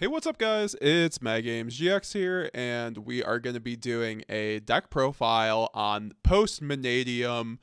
Hey, what's up, guys? It's MetaGamesGX here, and we are going to be doing a deck profile on post Mannadium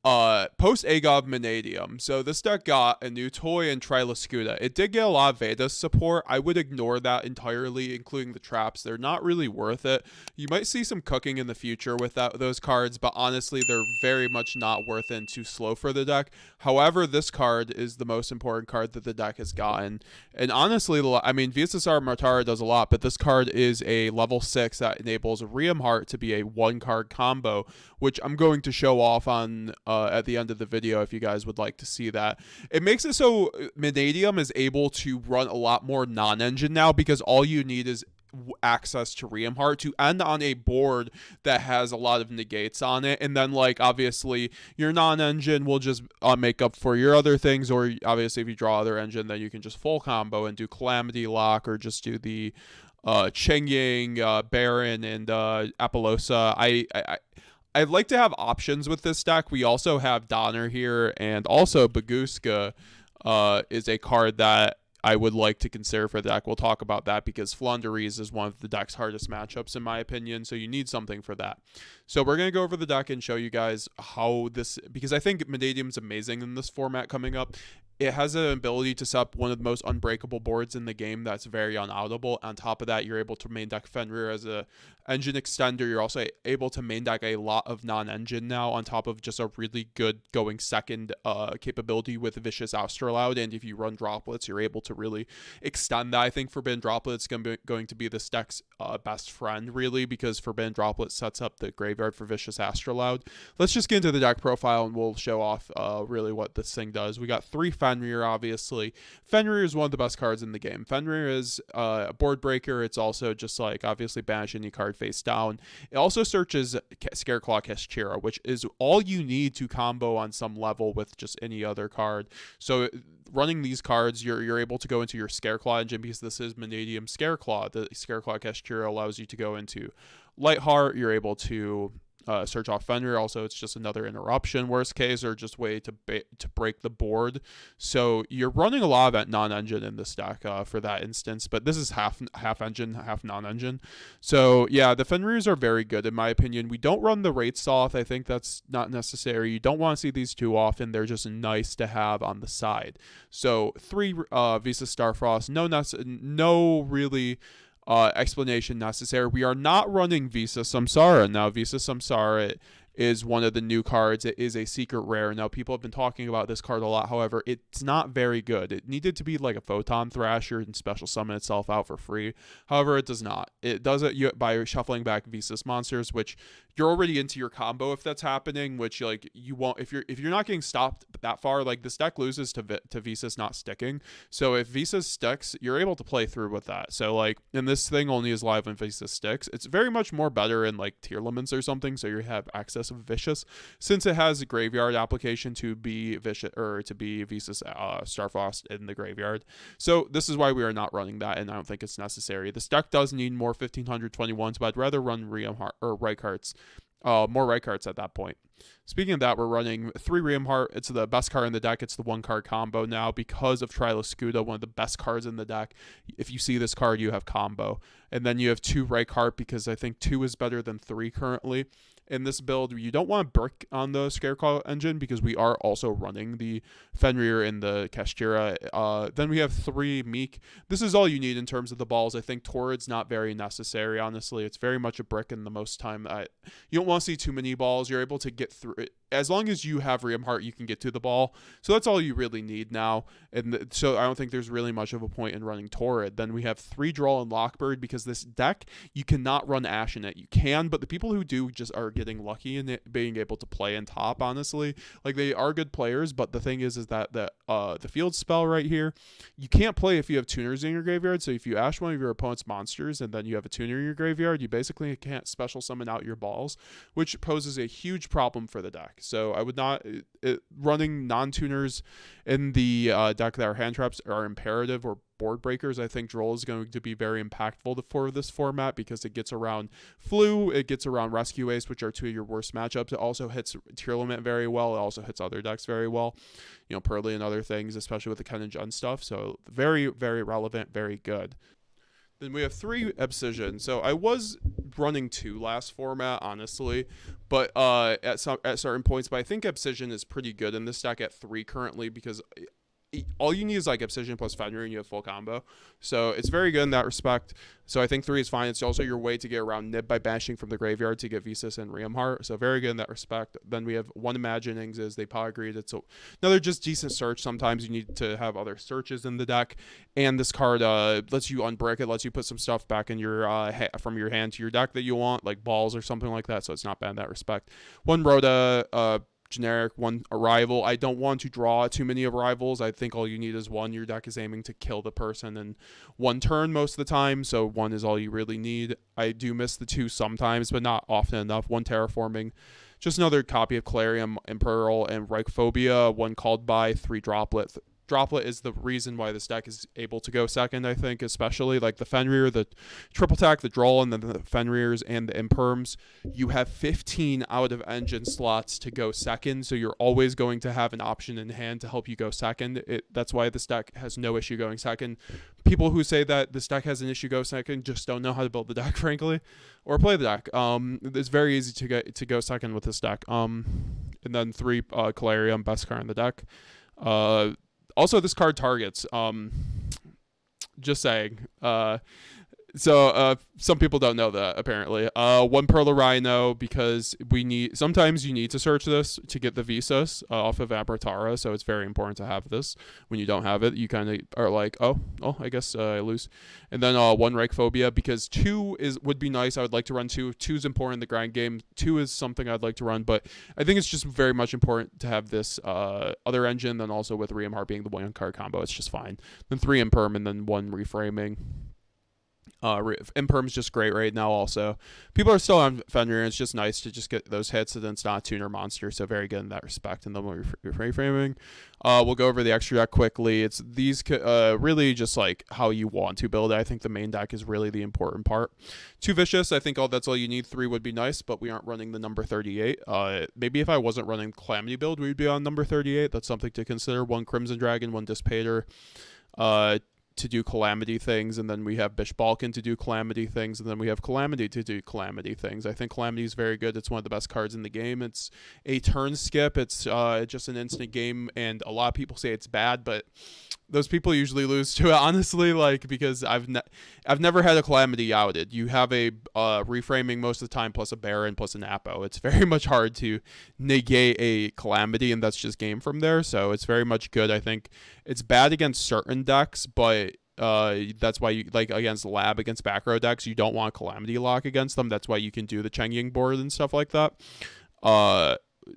post AGOV Mannadium. So this deck got a new toy in Trisukta. It did get a lot of Vedas support. I would ignore that entirely, including the traps. They're not really worth it. You might see some cooking in the future with those cards, but honestly, they're very much not worth it and too slow for the deck. However, this card is the most important card that the deck has gotten. And honestly, I mean, VSSR Matara does a lot, but this card is a level 6 that enables Riem Heart to be a one-card combo, which I'm going to show off on at the end of the video if you guys would like to see that. It makes it so Mannadium is able to run a lot more non-engine now because all you need is access to Riem Heart to end on a board that has a lot of negates on it, and then like obviously your non-engine will just make up for your other things, or obviously if you draw other engine then you can just full combo and do Calamity Lock or just do the Chengying, Baron, and Apollosa. I'd like to have options with this deck. We also have Donner here, and also Baguska is a card that I would like to consider for the deck. We'll talk about that because Flanders is one of the deck's hardest matchups in my opinion, so you need something for that. So we're going to go over the deck and show you guys how this, because I think Mannadium is amazing in this format coming up. It has an ability to set up one of the most unbreakable boards in the game that's very unoutable. On top of that, you're able to main deck Fenrir as a engine extender. You're also able to main deck a lot of non-engine now, on top of just a really good going second capability with Vicious Astrolaud. And if you run droplets, you're able to really extend that. I think Forbidden Droplet is going to be this deck's best friend, really, because Forbidden Droplet sets up the graveyard for Vicious Astrolaud. Let's just get into the deck profile and we'll show off really what this thing does. We got 3 Fenrir, obviously. Fenrir is one of the best cards in the game. Fenrir is a board breaker. It's also just like obviously banish any card face down. It also searches Scareclaw Kashtira, which is all you need to combo on some level with just any other card. So running these cards, you're able to go into your Scareclaw engine because this is Mannadium Scareclaw. The Scareclaw Kashtira allows you to go into Lightheart. You're able to search off Fenrir. Also, it's just another interruption, worst case, or just way to break the board. So you're running a lot of non-engine in this deck for that instance, but this is half engine, half non-engine. So yeah, the Fenrirs are very good in my opinion. We don't run the Wraith Soth. I think that's not necessary. You don't want to see these too often. They're just nice to have on the side. So 3 Visa Starfrost, no really explanation necessary. We are not running Visa Samsara. Now, Visa Samsara is one of the new cards. It is a secret rare. Now, people have been talking about this card a lot. However, it's not very good. It needed to be like a Photon Thrasher and special summon itself out for free. However, it does not. It does it by shuffling back Visas monsters, which you're already into your combo if that's happening, which like you won't if you're not getting stopped that far. Like this deck loses to Visas not sticking. So if Visas sticks, you're able to play through with that. So like, and this thing only is live when Visas sticks. It's very much more better in like TEARLAMENTS or something, so you have access of Vicious, since it has a graveyard application to be Vicious or to be Visas Starfrost in the graveyard. So this is why we are not running that, and I don't think it's necessary. This deck does need more 1521s, but I'd rather run Riem Heart or Reikarts. More Reikarts at that point. Speaking of that, we're running 3 Riem Heart. It's the best card in the deck. It's the 1-card combo now because of Trisukta, one of the best cards in the deck. If you see this card, you have combo. And then you have 2 Reichardt because I think 2 is better than 3 currently. In this build, you don't want to brick on the Scareclaw engine because we are also running the Fenrir and the Kashtira. Then we have 3 Meek. This is all you need in terms of the balls. I think Torrid's not very necessary, honestly. It's very much a brick in the most time. You don't want to see too many balls. You're able to get through it. As long as you have Riem Heart, you can get to the ball. So that's all you really need now. And so I don't think there's really much of a point in running Torrid. Then we have 3 Draw and Lockbird because this deck, you cannot run Ash in it. You can, but the people who do just are getting lucky in it being able to play in top, honestly. Like, they are good players, but the thing is that the field spell right here, you can't play if you have tuners in your graveyard. So if you Ash one of your opponent's monsters and then you have a tuner in your graveyard, you basically can't special summon out your balls, which poses a huge problem for the deck. So I would not running non-tuners in the deck that are hand traps are imperative, or board breakers. I think Droll is going to be very impactful for this format because it gets around Flu, it gets around Rescue Ace, which are two of your worst matchups. It also hits Tearlament very well. It also hits other decks very well, purrely and other things, especially with the Ken and Jun stuff. So very, very relevant, very good. Then we have 3 Obsidian. So I was running 2 last format, honestly, but at certain points. But I think Obsidian is pretty good in this deck at 3 currently because all you need is like Obsidian plus Fenrir and you have full combo. So it's very good in that respect. So I think 3 is fine. It's also your way to get around Nib by banishing from the graveyard to get Visas and Riamheart. So very good in that respect. Then we have 1 Imaginings is they power agreed. It's another just decent search. Sometimes you need to have other searches in the deck. And this card lets you unbrick it, lets you put some stuff back in your from your hand to your deck that you want, like balls or something like that. So it's not bad in that respect. 1 Rhoda, generic, 1 arrival. I don't want to draw too many arrivals. I think all you need is 1. Your deck is aiming to kill the person in 1 turn most of the time, so 1 is all you really need. I do miss the 2 sometimes, but not often enough. 1 terraforming, just another copy of Clarium, Imperal, and Reichphobia. 1 called by, 3 droplet. Droplet is the reason why this deck is able to go second, I think, especially like the Fenrir, the triple attack, the Droll, and then the Fenrirs and the Imperms. You have 15 out of engine slots to go second, so you're always going to have an option in hand to help you go second. That's why this deck has no issue going second. People who say that this deck has an issue go second just don't know how to build the deck, frankly, or play the deck. It's very easy to go second with this deck. And then 3 Calarium, best card in the deck. Also, this card targets. Just saying. So some people don't know that, apparently. 1 Pearl Rhino, because sometimes you need to search this to get the Visas off of Amritara, so it's very important to have this. When you don't have it, you kind of are like, oh, I guess I lose. And then 1 Reichphobia, because 2 would be nice. I would like to run 2. 2 is important in the grind game. 2 is something I'd like to run, but I think it's just very much important to have this other engine, then also with Riamheart being the 1 card combo, it's just fine. Then 3 Imperm, and then 1 Reframing. Imperm's just great right now also. People are still on Fenrir, and it's just nice to just get those hits, and then it's not a tuner monster, so very good in that respect. And then we're reframing. We'll go over the extra deck quickly. It's these really just like how you want to build it. I think the main deck is really the important part. 2 Vicious, I think that's all you need. 3 would be nice, but we aren't running the number 38. Maybe if I wasn't running Calamity build, we'd be on number 38. That's something to consider. 1 Crimson Dragon, 1 Dissipator. To do Calamity things, and then we have Bish Balkan to do Calamity things, and then we have Calamity to do Calamity things. I think Calamity is very good. It's one of the best cards in the game. It's a turn skip. It's just an instant game, and a lot of people say it's bad, but those people usually lose to it, honestly, like, because I've never had a Calamity outed. You have a reframing most of the time, plus a Baron, plus an Apo. It's very much hard to negate a Calamity, and that's just game from there, so it's very much good. I think it's bad against certain decks, but that's why you, like against Lab, against back row decks, you don't want Calamity lock against them. That's why you can do the Cheng Ying board and stuff like that.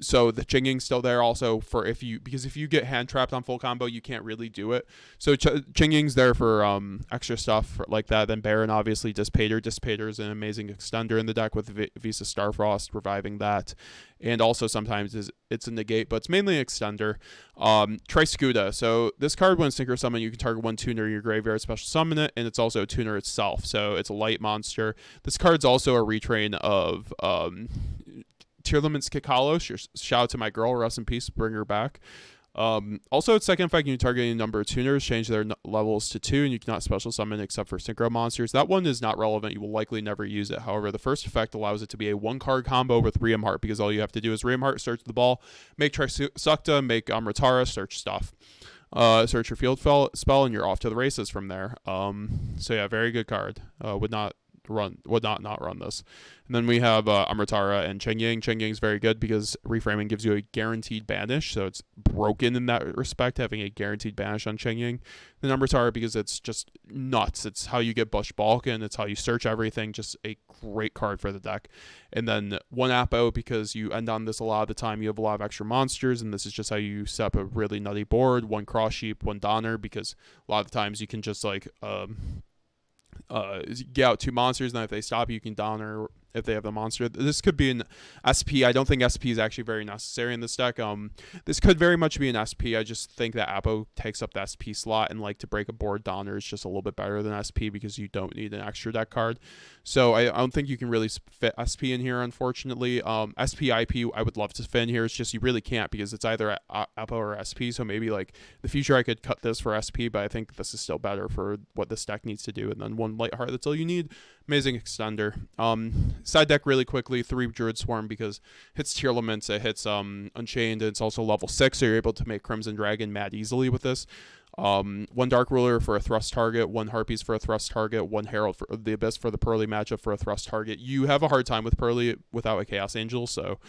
So the Cheng Ying's still there also because if you get hand trapped on full combo, you can't really do it. So Cheng Ying's there for extra stuff like that. Then Baron, obviously, Dissipator. Dissipator is an amazing extender in the deck with Visa Starfrost reviving that. And also sometimes it's a negate, but it's mainly an extender. Trisukta. So this card, when Synchro Summon, you can target 1 tuner in your graveyard, special summon it, and it's also a tuner itself. So it's a light monster. This card's also a retrain of Tearlaments Kikalos. Shout out to my girl, rest in peace, bring her back. Also, its second effect, you target a number of tuners, change their levels to 2, and you cannot special summon except for synchro monsters. That one is not relevant. You will likely never use it. However, the first effect allows it to be a 1-card combo with Riamheart, because all you have to do is Riamheart, search the ball, make Trisukta, make Amritara, search stuff. Search your field spell, and you're off to the races from there. So yeah, very good card. Would not run this. And then we have Amritara and Cheng Ying. Cheng Ying is very good because reframing gives you a guaranteed banish, so it's broken in that respect, having a guaranteed banish on Cheng Ying. Then Amritara, because it's just nuts. It's how you get Bush Balkan. It's how you search everything. Just a great card for the deck. And then 1 Apo, because you end on this a lot of the time. You have a lot of extra monsters, and this is just how you set up a really nutty board. 1 Cross Sheep, 1 Donner, because a lot of the times you can just like get out 2 monsters, and then if they stop you can Donner if they have the monster. This could be an SP. I don't think SP is actually very necessary in this deck. This could very much be an SP. I just think that Apo takes up the SP slot, and like to break a board, Donner is just a little bit better than SP because you don't need an extra deck card. So I don't think you can really fit SP in here, unfortunately. SP IP I would love to fit in here. It's just you really can't because it's either Apo or SP. So maybe like in the future I could cut this for SP, but I think this is still better for what this deck needs to do. And then 1 Lightheart, that's all you need. Amazing extender. Side deck really quickly, 3 Druid Swarm because hits Tearlaments, it hits Unchained, and it's also level 6, so you're able to make Crimson Dragon mad easily with this. 1 Dark Ruler for a thrust target, 1 Harpies for a thrust target, 1 Herald for the Abyss for the Purrely matchup for a thrust target. You have a hard time with Purrely without a Chaos Angel, so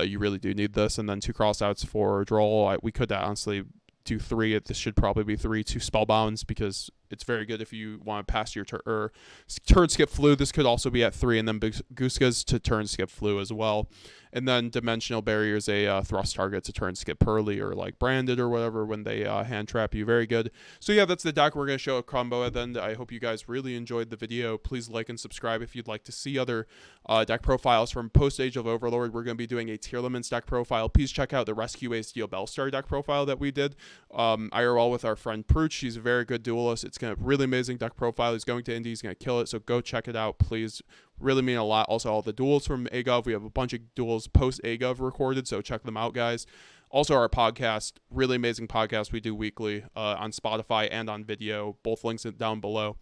you really do need this. And then 2 Crossouts for draw. We could honestly do 3. This should probably be 3. 2 Spellbounds because it's very good if you want to pass your turn skip Flu. This could also be at 3, and then Guskas to turn skip Flu as well. And then Dimensional Barrier is a thrust target to turn skip Purrely or like Branded or whatever when they hand trap you. Very good. So yeah, that's the deck. We're going to show a combo at the end. I hope you guys really enjoyed the video. Please like and subscribe if you'd like to see other deck profiles from post Age of Overlord. We're going to be doing a Tearlaments deck profile. Please check out the Rescue A Steel Bellstar deck profile that we did IRL with our friend Pruch. She's a very good duelist. It's going to really amazing deck profile. He's going to Indy. He's going to kill it. So go check it out, please. Really mean a lot. Also, all the duels from AGOV. We have a bunch of duels post AGOV recorded, so check them out, guys. Also, our podcast, really amazing podcast we do weekly on Spotify and on video. Both links down below.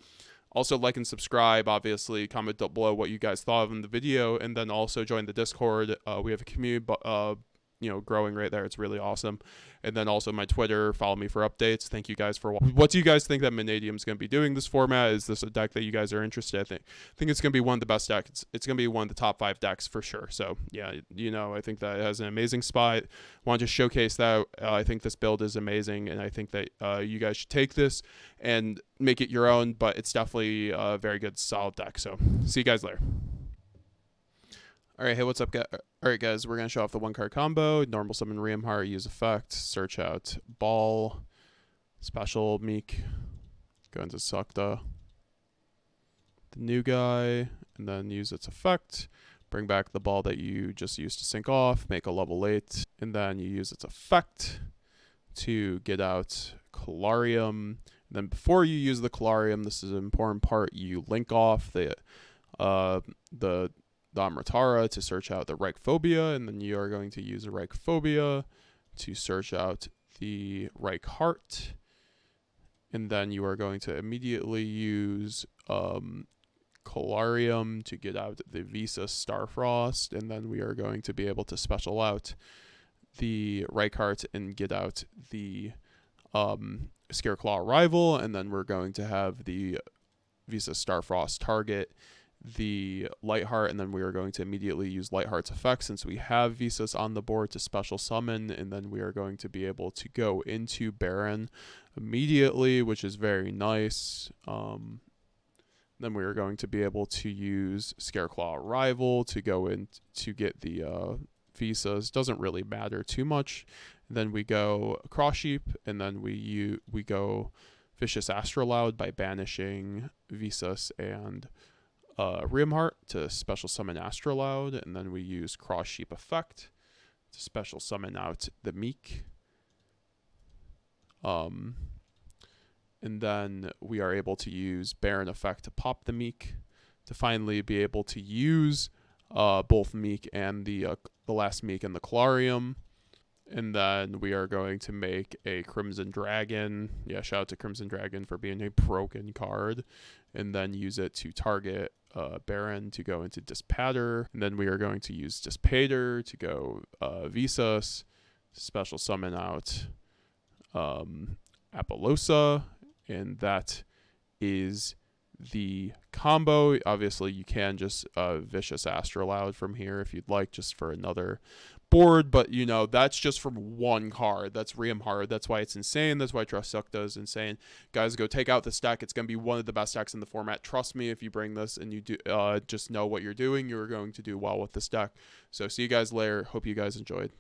Also, like and subscribe, obviously. Comment below what you guys thought of the video, and then also join the Discord. We have a community growing right there. It's really awesome. And then also my Twitter, follow me for updates. Thank you guys for watching. What do you guys think that Mannadium is going to be doing this format? Is this a deck that you guys are interested in? I think it's going to be one of the best decks. It's going to be one of the top 5 decks for sure. So yeah, I think that it has an amazing spot. Want to showcase that. I think this build is amazing, and I think that you guys should take this and make it your own, but it's definitely a very good, solid deck. So see you guys later. All right, hey, what's up, guys? All right, guys, we're going to show off the 1-card combo. Normal summon Riamheart, use effect, search out Ball, special Meek, go into Trisukta, the new guy, and then use its effect. Bring back the Ball that you just used to sync off, make a level 8, and then you use its effect to get out Calarium. And then before you use the Calarium, this is an important part, you link off the Amritara to search out the Reichphobia, and then you are going to use the Reichphobia to search out the Reichheart, and then you are going to immediately use Calarium to get out the Visa Starfrost, and then we are going to be able to special out the Reichheart and get out the Scareclaw Rival, and then we're going to have the Visa Starfrost target the Lightheart, and then we are going to immediately use Lightheart's effect since we have Visas on the board to special summon, and then we are going to be able to go into Baron immediately, which is very nice. Then we are going to be able to use Scareclaw Rival to go in to get the Visas. Doesn't really matter too much. Then we go Cross Sheep, and then we go Vicious Astrolaud by banishing Visas and Riamheart to special summon Astrolaud, and then we use Cross Sheep effect to special summon out the Meek. And then we are able to use Baron effect to pop the Meek to finally be able to use both Meek and the last Meek and the Calarium. And then we are going to make a Crimson Dragon. Yeah, shout out to Crimson Dragon for being a broken card. And then use it to target Baron to go into Dispater. And then we are going to use Dispater to go Visas, special summon out Apollosa. And that is the combo. Obviously, you can just Vicious Astrolaud from here if you'd like, just for another board, but that's just from one card. That's Riamheart. That's why it's insane. That's why Trisukta is insane. Guys, go take out this deck. It's going to be one of the best decks in the format. Trust me, if you bring this and you do just know what you're doing, you're going to do well with this deck. So see you guys later. Hope you guys enjoyed.